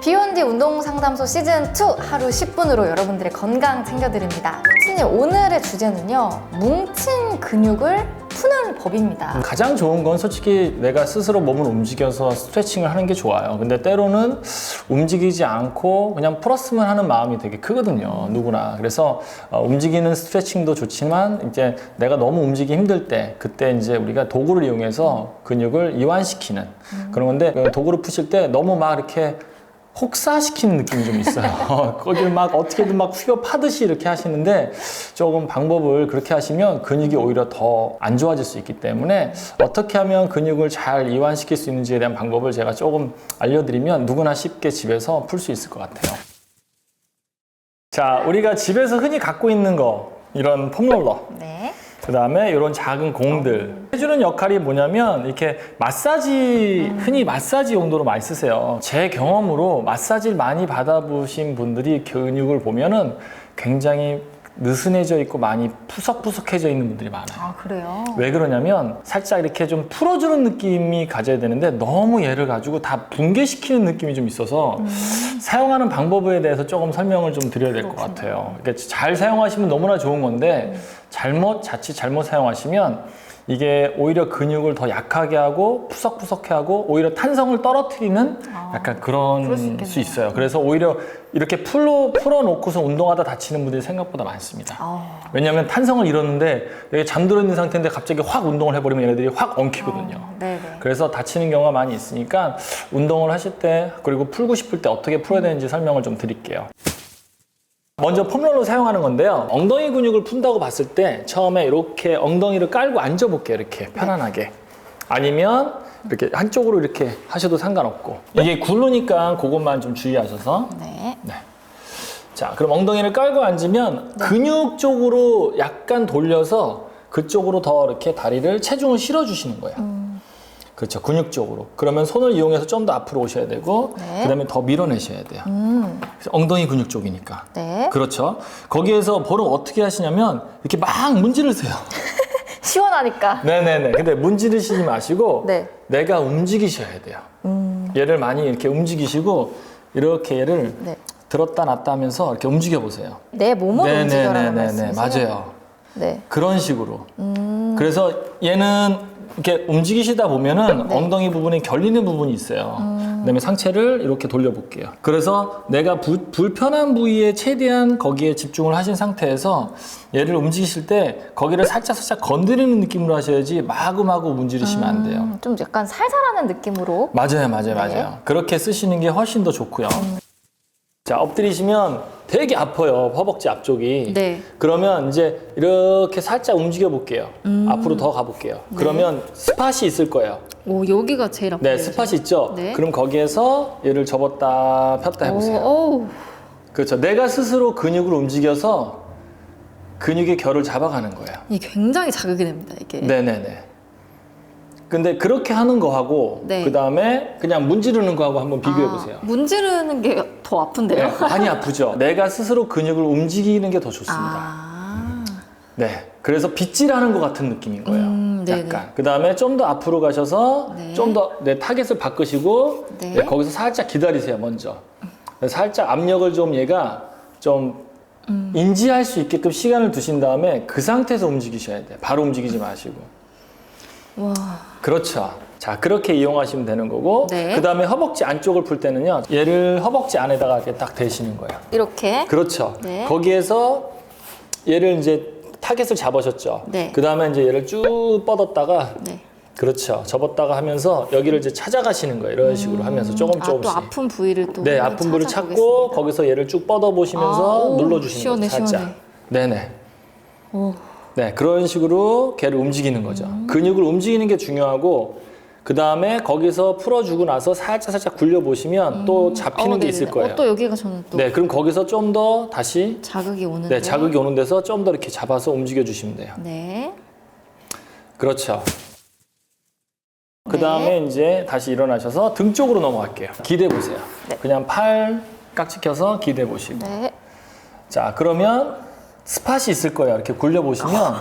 B&D 운동상담소 시즌2 하루 10분으로 여러분들의 건강 챙겨드립니다. 코치님, 오늘의 주제는요, 뭉친 근육을 푸는 법입니다. 가장 좋은 건 솔직히 내가 스스로 몸을 움직여서 스트레칭을 하는 게 좋아요. 근데 때로는 움직이지 않고 그냥 풀었으면 하는 마음이 되게 크거든요, 누구나. 그래서 움직이는 스트레칭도 좋지만 이제 내가 너무 움직이기 힘들 때, 그때 이제 우리가 도구를 이용해서 근육을 이완시키는 그런 건데, 그 도구를 푸실 때 너무 막 이렇게 혹사시키는 느낌이 좀 있어요. 거기를 막 어떻게든 막 휘어 파듯이 이렇게 하시는데, 조금 방법을 그렇게 하시면 근육이 오히려 더 안 좋아질 수 있기 때문에 어떻게 하면 근육을 잘 이완시킬 수 있는지에 대한 방법을 제가 조금 알려드리면 누구나 쉽게 집에서 풀 수 있을 것 같아요. 자, 우리가 집에서 흔히 갖고 있는 거, 이런 폼롤러, 네. 그 다음에 이런 작은 공들 해주는 역할이 뭐냐면, 이렇게 마사지, 흔히 마사지 용도로 많이 쓰세요. 제 경험으로 마사지를 많이 받아보신 분들이 근육을 보면은 굉장히 느슨해져 있고 많이 푸석푸석해져 있는 분들이 많아요. 아, 그래요? 왜 그러냐면 살짝 이렇게 좀 풀어주는 느낌이 가져야 되는데 너무 얘를 가지고 다 붕괴시키는 느낌이 좀 있어서 사용하는 방법에 대해서 조금 설명을 좀 드려야 될 것 같아요. 그러니까 잘 사용하시면 너무나 좋은 건데 자칫 잘못 사용하시면 이게 오히려 근육을 더 약하게 하고 푸석푸석해 하고 오히려 탄성을 떨어뜨리는 약간 그런 수 있어요. 그래서 오히려 이렇게 풀어놓고서 운동하다 다치는 분들이 생각보다 많습니다. 왜냐하면 탄성을 잃었는데 여기 잠들어 있는 상태인데 갑자기 확 운동을 해버리면 얘네들이 확 엉키거든요. 그래서 다치는 경우가 많이 있으니까 운동을 하실 때, 그리고 풀고 싶을 때 어떻게 풀어야 되는지 설명을 좀 드릴게요. 먼저 폼롤러 사용하는 건데요, 엉덩이 근육을 푼다고 봤을 때 처음에 이렇게 엉덩이를 깔고 앉아볼게요. 이렇게 편안하게. 아니면 이렇게 한쪽으로 이렇게 하셔도 상관없고, 이게 굴르니까 그것만 좀 주의하셔서. 네. 자, 그럼 엉덩이를 깔고 앉으면 근육 쪽으로 약간 돌려서 그쪽으로 더 이렇게 다리를, 체중을 실어주시는 거예요. 그렇죠, 근육 쪽으로. 그러면 손을 이용해서 좀 더 앞으로 오셔야 되고, 그 다음에 더 밀어내셔야 돼요. 그래서 엉덩이 근육 쪽이니까. 네. 그렇죠. 거기에서 보름 어떻게 하시냐면 이렇게 막 문지르세요. 시원하니까. 네네네. 근데 문지르시지 마시고 네. 내가 움직이셔야 돼요. 얘를 많이 이렇게 움직이시고, 이렇게 얘를 들었다 놨다 하면서 이렇게 움직여 보세요. 내 몸을 움직여라는 말씀이세요? 맞아요. 네. 그런 식으로. 그래서 얘는 이렇게 움직이시다 보면은 엉덩이 부분에 결리는 부분이 있어요. 그다음에 상체를 이렇게 돌려볼게요. 그래서 내가 불편한 부위에 최대한 거기에 집중을 하신 상태에서 얘를 움직이실 때 거기를 살짝 살짝 건드리는 느낌으로 하셔야지 마구마구 문지르시면 안 돼요. 좀 약간 살살하는 느낌으로. 맞아요. 그렇게 쓰시는 게 훨씬 더 좋고요. 자, 엎드리시면 되게 아파요, 허벅지 앞쪽이. 네. 그러면 이제 이렇게 살짝 움직여 볼게요. 앞으로 더 가볼게요. 그러면 스팟이 있을 거예요. 오, 여기가 제일 아파요. 네, 스팟이 있죠? 네. 그럼 거기에서 얘를 접었다 폈다 해보세요. 오. 그렇죠. 내가 스스로 근육을 움직여서 근육의 결을 잡아가는 거예요. 이게 굉장히 자극이 됩니다, 이게. 네네네. 근데 그렇게 하는 거하고 그 다음에 그냥 문지르는 거하고 한번 비교해 보세요. 문지르는 게 더 아픈데요? 네, 많이 아프죠. 내가 스스로 근육을 움직이는 게 더 좋습니다. 네, 그래서 빗질하는 것 같은 느낌인 거예요. 약간. 그 다음에 좀 더 앞으로 가셔서 좀 더 타겟을 바꾸시고 거기서 살짝 기다리세요. 먼저 살짝 압력을 좀 얘가 좀 인지할 수 있게끔 시간을 두신 다음에 그 상태에서 움직이셔야 돼요. 바로 움직이지 마시고. 와. 그렇죠. 자, 그렇게 이용하시면 되는 거고, 그 다음에 허벅지 안쪽을 풀 때는요, 얘를 허벅지 안에다가 이렇게 딱 대시는 거예요. 이렇게? 그렇죠. 거기에서 얘를 이제 타겟을 잡으셨죠. 그 다음에 이제 얘를 쭉 뻗었다가, 그렇죠. 접었다가 하면서 여기를 이제 찾아가시는 거예요. 이런 식으로 하면서 조금씩. 또 아픈 부위를 또. 네, 아픈 부위를 찾고 거기서 얘를 쭉 뻗어 보시면서 눌러주시는 거죠. 살짝. 시원해. 네네. 오. 네, 그런 식으로 걔를 움직이는 거죠. 근육을 움직이는 게 중요하고, 그 다음에 거기서 풀어주고 나서 살짝 굴려보시면 또 잡히는 게 있을 거예요. 또 여기가 저는 또. 네, 그럼 거기서 좀 더 다시 자극이 오는데. 네, 자극이 오는 데서 좀 더 이렇게 잡아서 움직여 주시면 돼요. 네. 그렇죠. 그 다음에 이제 다시 일어나셔서 등 쪽으로 넘어갈게요. 기대 보세요. 그냥 팔 깍지 껴서 기대 보시고. 자, 그러면 스팟이 있을 거예요. 이렇게 굴려보시면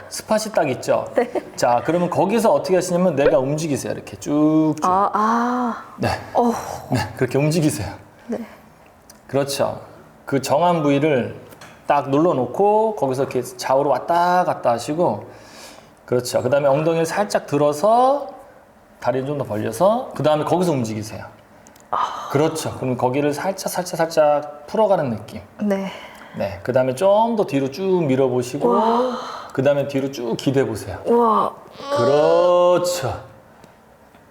스팟이 딱 있죠? 네. 자, 그러면 거기서 어떻게 하시냐면 내가 움직이세요. 이렇게 쭉쭉. 아, 아. 네. 네, 그렇게 움직이세요. 네. 그렇죠. 그 정한 부위를 딱 눌러놓고 거기서 이렇게 좌우로 왔다 갔다 하시고, 그렇죠. 그 다음에 엉덩이를 살짝 들어서 다리를 좀 더 벌려서 그 다음에 거기서 움직이세요. 그렇죠. 그럼 거기를 살짝 풀어가는 느낌. 네. 네. 그 다음에 좀 더 뒤로 쭉 밀어보시고, 그 다음에 뒤로 쭉 기대보세요. 우와. 그렇죠.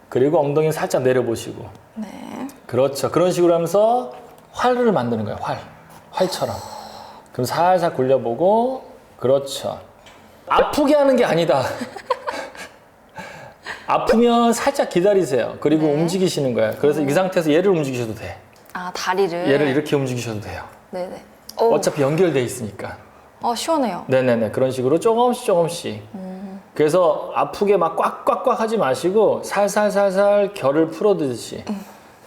그리고 엉덩이 살짝 내려보시고. 네. 그렇죠. 그런 식으로 하면서 활을 만드는 거예요. 활처럼. 그럼 살살 굴려보고. 그렇죠. 아프게 하는 게 아니다. 아프면 살짝 기다리세요. 그리고 네. 움직이시는 거예요. 그래서 이 상태에서 얘를 움직이셔도 돼. 아, 다리를. 얘를 이렇게 움직이셔도 돼요. 네네. 어차피 연결돼 있으니까. 시원해요. 네네네. 그런 식으로 조금씩. 그래서 아프게 막 꽉꽉꽉 하지 마시고 살살살살 결을 풀어드듯이.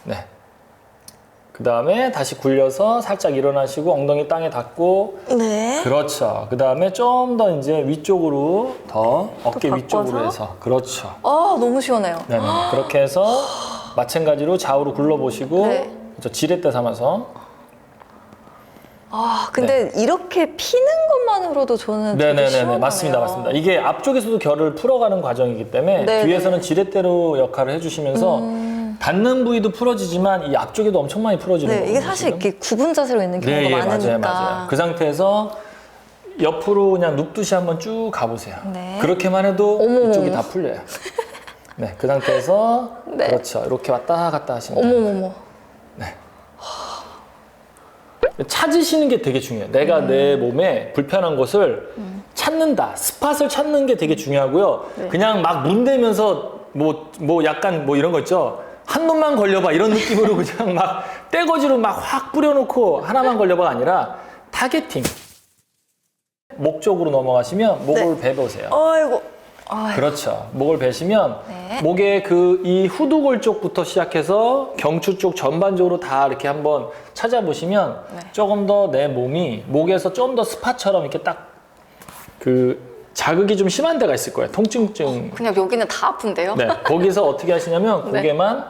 네. 그 다음에 다시 굴려서 살짝 일어나시고 엉덩이 땅에 닿고. 네. 그렇죠. 그 다음에 좀 더 이제 위쪽으로 더 어깨 또 위쪽으로 바꿔서? 해서. 그렇죠. 너무 시원해요. 네네. 그렇게 해서 마찬가지로 좌우로 굴러보시고. 네. 그렇죠. 지렛대 삼아서. 근데 이렇게 피는 것만으로도 저는 되게 네네네네. 시원하네요. 맞습니다. 이게 앞쪽에서도 결을 풀어가는 과정이기 때문에 네네. 뒤에서는 지렛대로 역할을 해주시면서 닿는 부위도 풀어지지만 이 앞쪽에도 엄청 많이 풀어지는 네, 거예요. 이게 사실 이렇게 구분 자세로 있는 경우가 네, 많으니까. 맞아요. 그 상태에서 옆으로 그냥 눕듯이 한번 쭉 가보세요. 네. 그렇게만 해도 어머머머. 이쪽이 다 풀려요. 네, 그 상태에서 네. 그렇죠. 이렇게 왔다 갔다 하시면 돼요. 어머머머. 찾으시는 게 되게 중요해요. 내가 내 몸에 불편한 곳을 찾는다. 스팟을 찾는 게 되게 중요하고요. 네. 그냥 막 문대면서 뭐 약간 뭐 이런 거 있죠. 한 놈만 걸려봐 이런 느낌으로 그냥 막 떼거지로 막 확 뿌려놓고 하나만 걸려봐가 아니라 타겟팅. 목 쪽으로 넘어가시면 목을 베보세요. 아이고. 그렇죠. 목을 베시면 네. 목의 이 후두골 쪽부터 시작해서 경추 쪽 전반적으로 다 이렇게 한번 찾아보시면 네. 조금 더 내 몸이 목에서 좀 더 스파처럼 이렇게 딱 그 자극이 좀 심한 데가 있을 거예요. 통증증. 그냥 여기는 다 아픈데요? 네. 거기서 어떻게 하시냐면 네. 고개만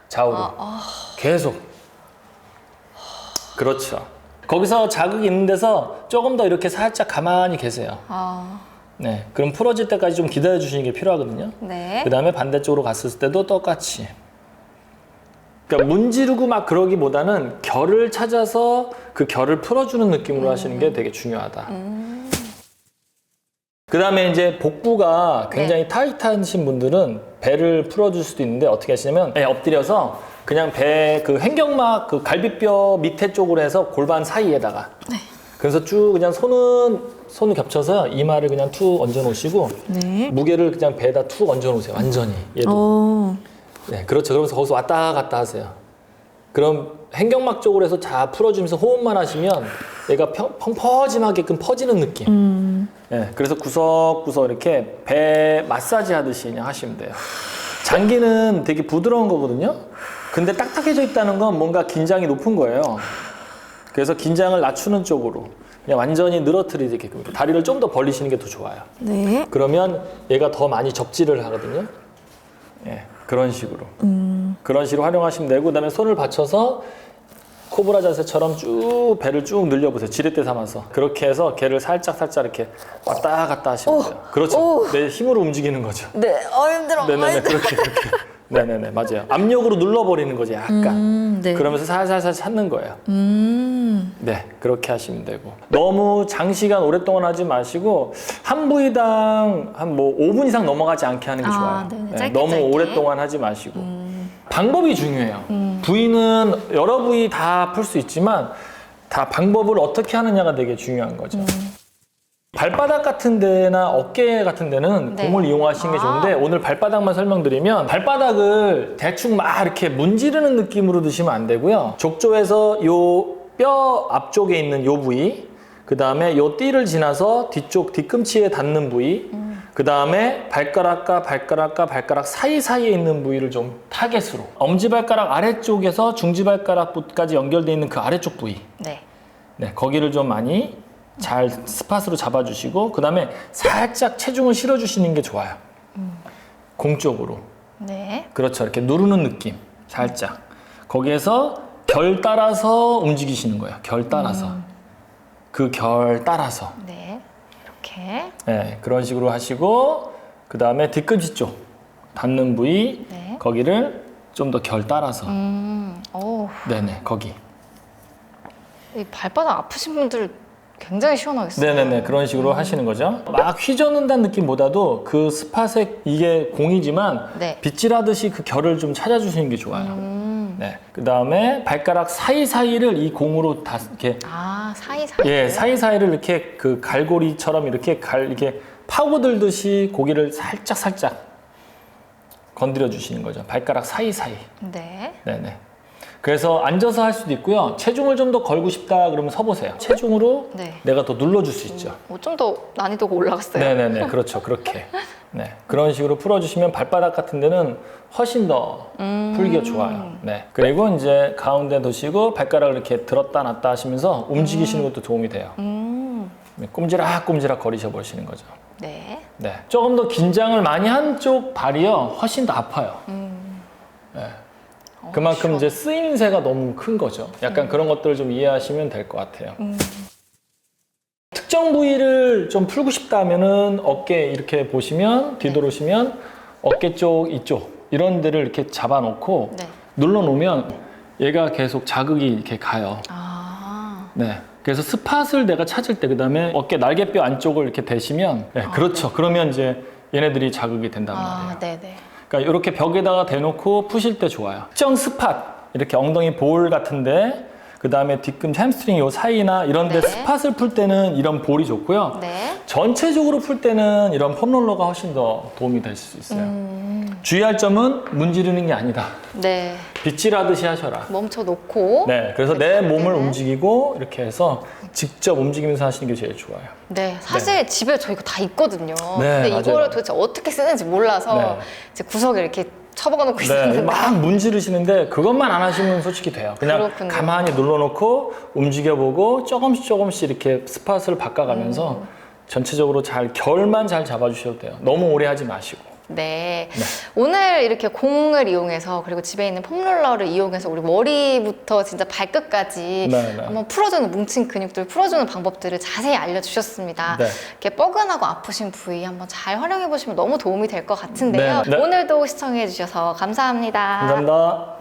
좌우로 계속. 그렇죠. 거기서 자극이 있는 데서 조금 더 이렇게 살짝 가만히 계세요. 네, 그럼 풀어질 때까지 좀 기다려 주시는 게 필요하거든요. 네. 그 다음에 반대쪽으로 갔을 때도 똑같이. 그러니까 문지르고 막 그러기보다는 결을 찾아서 그 결을 풀어주는 느낌으로 하시는 게 되게 중요하다. 그 다음에 이제 복부가 굉장히 타이트하신 분들은 배를 풀어줄 수도 있는데 어떻게 하시냐면 엎드려서 그냥 배 그 횡격막 그 갈비뼈 밑에 쪽으로 해서 골반 사이에다가 그래서 쭉 그냥 손을 겹쳐서 이마를 그냥 툭 얹어 놓으시고 네. 무게를 그냥 배에다 툭 얹어 놓으세요. 완전히 얘도. 네, 그렇죠. 그러면서 거기서 왔다 갔다 하세요. 그럼 횡격막 쪽으로 해서 자 풀어주면서 호흡만 하시면 얘가 펑퍼짐하게끔 퍼지는 느낌. 네, 그래서 구석구석 이렇게 배 마사지 하듯이 그냥 하시면 돼요. 장기는 되게 부드러운 거거든요. 근데 딱딱해져 있다는 건 뭔가 긴장이 높은 거예요. 그래서 긴장을 낮추는 쪽으로 그냥 완전히 늘어뜨리게끔 다리를 좀 더 벌리시는 게 더 좋아요. 네. 그러면 얘가 더 많이 접지를 하거든요. 예, 그런 식으로. 그런 식으로 활용하시면 되고, 그 다음에 손을 받쳐서 코브라 자세처럼 쭉 배를 쭉 늘려보세요. 지렛대 삼아서. 그렇게 해서 걔를 살짝 이렇게 왔다 갔다 하시면 돼요. 그렇죠. 내 힘으로 움직이는 거죠. 네. 힘들어. 네네네, 그렇게. 네네네, 맞아요. 압력으로 눌러버리는 거죠, 약간. 네. 그러면서 살살살 찾는 거예요. 네, 그렇게 하시면 되고. 너무 장시간 오랫동안 하지 마시고, 한 부위당 한 뭐 5분 이상 넘어가지 않게 하는 게 좋아요. 네네, 짧게, 너무 짧게. 오랫동안 하지 마시고. 방법이 중요해요. 부위는 여러 부위 다 풀 수 있지만, 다 방법을 어떻게 하느냐가 되게 중요한 거죠. 발바닥 같은 데나 어깨 같은 데는 네. 공을 이용하시는 게 좋은데 오늘 발바닥만 설명드리면 발바닥을 대충 막 이렇게 문지르는 느낌으로 드시면 안 되고요. 족조에서 요 뼈 앞쪽에 있는 요 부위, 그 다음에 요 띠를 지나서 뒤쪽 뒤꿈치에 닿는 부위, 그 다음에 발가락과 발가락 사이사이에 있는 부위를 좀 타겟으로, 엄지발가락 아래쪽에서 중지발가락까지 연결되어 있는 그 아래쪽 부위, 네. 네, 거기를 좀 많이 잘 스팟으로 잡아주시고, 그 다음에 살짝 체중을 실어주시는 게 좋아요. 공 쪽으로. 네. 그렇죠. 이렇게 누르는 느낌. 살짝. 거기에서 결 따라서 움직이시는 거예요. 결 따라서. 그 결 따라서. 네. 이렇게. 네, 그런 식으로 하시고 그 다음에 뒤꿈치 쪽 닿는 부위 네. 거기를 좀 더 결 따라서. 어우, 네네, 거기. 이 발바닥 아프신 분들 굉장히 시원하겠어요. 네네네, 그런 식으로 하시는 거죠. 막 휘저는다는 느낌보다도 그 스팟의 이게 공이지만 네. 빗질하듯이 그 결을 좀 찾아주시는 게 좋아요. 네. 그 다음에 발가락 사이사이를 이 공으로 다 이렇게 아, 사이사이. 예, 사이사이를 이렇게 그 갈고리처럼 이렇게 파고들듯이 고기를 살짝 건드려 주시는 거죠. 발가락 사이사이. 네. 네네. 그래서 앉아서 할 수도 있고요. 체중을 좀 더 걸고 싶다 그러면 서보세요. 체중으로 네. 내가 더 눌러줄 수 있죠. 좀 더 난이도가 올라갔어요. 네네네, 그렇죠. 그렇게. 네. 그런 식으로 풀어주시면 발바닥 같은 데는 훨씬 더 풀기가 좋아요. 네. 그리고 이제 가운데 두시고 발가락을 이렇게 들었다 놨다 하시면서 움직이시는 것도 도움이 돼요. 네, 꼼지락 거리셔 보시는 거죠. 네. 네. 조금 더 긴장을 많이 한 쪽 발이요, 훨씬 더 아파요. 네. 그만큼 이제 쓰임새가 너무 큰 거죠. 약간 그런 것들을 좀 이해하시면 될 것 같아요. 특정 부위를 좀 풀고 싶다 하면은 어깨 이렇게 보시면 뒤돌으시면 어깨 쪽 이쪽 이런 데를 이렇게 잡아놓고 네. 눌러놓으면 얘가 계속 자극이 이렇게 가요. 아. 네. 그래서 스팟을 내가 찾을 때 그다음에 어깨 날개뼈 안쪽을 이렇게 대시면 네, 그렇죠. 그러면 이제 얘네들이 자극이 된단 말이에요. 네네. 그러니까 이렇게 벽에다가 대놓고 푸실 때 좋아요. 특정 스팟, 이렇게 엉덩이 볼 같은데, 그 다음에 뒤꿈치 햄스트링 요 사이나 이런 데 네. 스팟을 풀 때는 이런 볼이 좋고요. 네. 전체적으로 풀 때는 이런 폼롤러가 훨씬 더 도움이 될 수 있어요. 주의할 점은 문지르는 게 아니다. 네. 빗질하듯이 하셔라. 멈춰 놓고. 네, 그래서 내 몸을 때는. 움직이고 이렇게 해서 직접 움직이면서 하시는 게 제일 좋아요. 네, 사실 집에 저 이거 다 있거든요. 네, 근데 맞아요. 이거를 도대체 어떻게 쓰는지 몰라서 네. 이제 구석에 이렇게 처박아 놓고 네, 있었는데. 막 문지르시는데 그것만 안 하시면 솔직히 돼요. 그냥 그렇군요. 가만히 눌러놓고 움직여보고 조금씩 이렇게 스팟을 바꿔가면서 전체적으로 결만 잘 잡아주셔도 돼요. 너무 오래 하지 마시고. 네. 오늘 이렇게 공을 이용해서 그리고 집에 있는 폼롤러를 이용해서 우리 머리부터 진짜 발끝까지 네, 네. 한번 풀어주는 뭉친 근육들 풀어주는 방법들을 자세히 알려주셨습니다. 네. 이렇게 뻐근하고 아프신 부위 한번 잘 활용해 보시면 너무 도움이 될 것 같은데요. 네, 네. 오늘도 시청해 주셔서 감사합니다. 감사합니다.